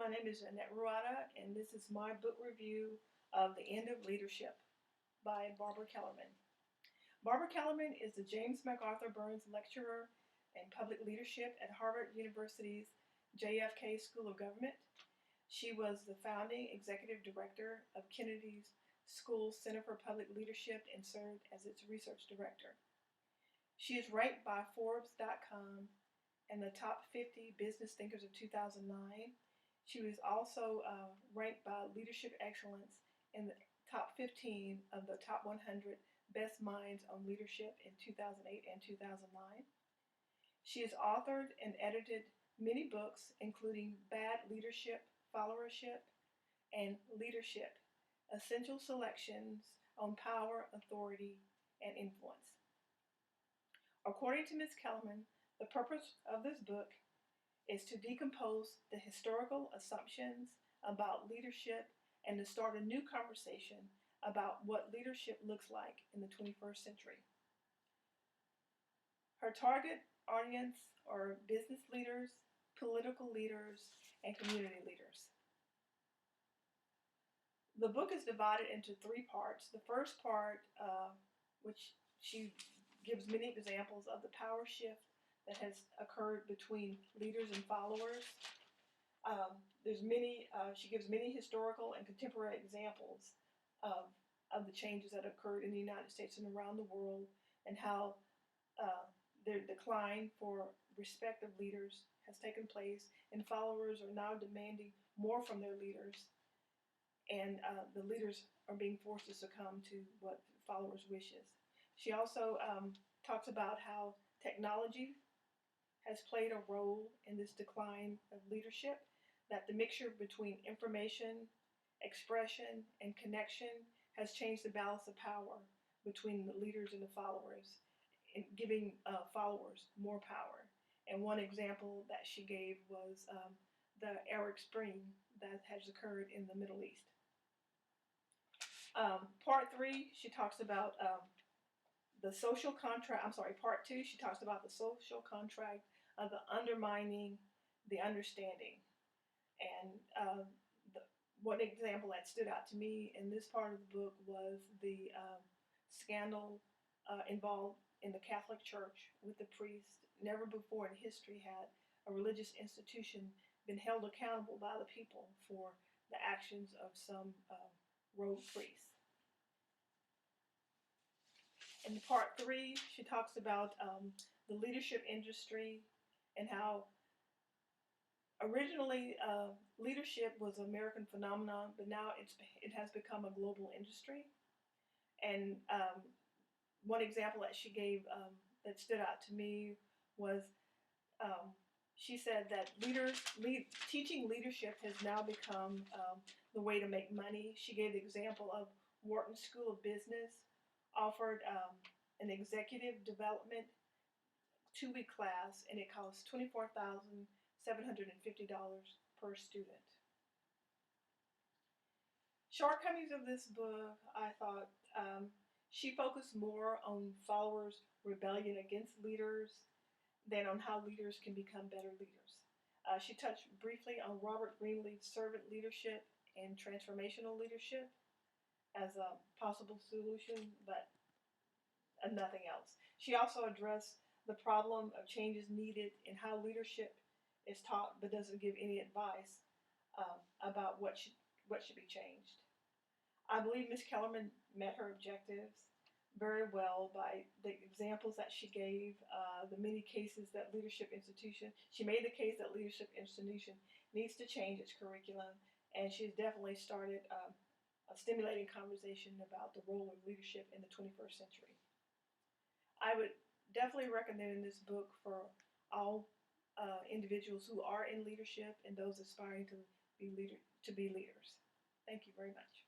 My name is Annette Ruata, and this is my book review of The End of Leadership by Barbara Kellerman. Barbara Kellerman is the James MacArthur Burns Lecturer in Public Leadership at Harvard University's JFK School of Government. She was the founding executive director of Kennedy's School Center for Public Leadership and served as its research director. She is ranked by Forbes.com and the top 50 business thinkers of 2009. She was also ranked by Leadership Excellence in the top 15 of the top 100 best minds on leadership in 2008 and 2009. She has authored and edited many books, including Bad Leadership, Followership, and Leadership, Essential Selections on Power, Authority, and Influence. According to Ms. Kellerman, the purpose of this book is to decompose the historical assumptions about leadership and to start a new conversation about what leadership looks like in the 21st century. Her target audience are business leaders, political leaders, and community leaders. The book is divided into three parts. The first part, which she gives many examples of the power shift that has occurred between leaders and followers. She gives many historical and contemporary examples of the changes that occurred in the United States and around the world, and how their decline for respect of leaders has taken place, and followers are now demanding more from their leaders, and the leaders are being forced to succumb to what followers' wishes. She also talks about how technology has played a role in this decline of leadership, that the mixture between information, expression, and connection has changed the balance of power between the leaders and the followers, and giving followers more power. And one example that she gave was the Arab Spring that has occurred in the Middle East. Part 3, she talks about the social contract. Part 2, she talks about the social contract of the undermining the understanding. And one example that stood out to me in this part of the book was the scandal involved in the Catholic Church with the priest. Never before in history had a religious institution been held accountable by the people for the actions of some rogue priests. In part 3, she talks about the leadership industry and how originally leadership was an American phenomenon, but now it has become a global industry. And one example that she gave that stood out to me was she said that teaching leadership has now become the way to make money. She gave the example of Wharton School of Business offered an executive development 2-week class, and it costs $24,750 per student. Shortcomings of this book, I thought she focused more on followers' rebellion against leaders than on how leaders can become better leaders. She touched briefly on Robert Greenleaf's servant leadership and transformational leadership as a possible solution, but nothing else. She also addressed the problem of changes needed in how leadership is taught, but doesn't give any advice about what should be changed. I believe Ms. Kellerman met her objectives very well by the examples that she gave, the many cases that she made the case that leadership institution needs to change its curriculum, and she's definitely started a stimulating conversation about the role of leadership in the 21st century. I would definitely recommend this book for all individuals who are in leadership and those aspiring to be leaders. Thank you very much.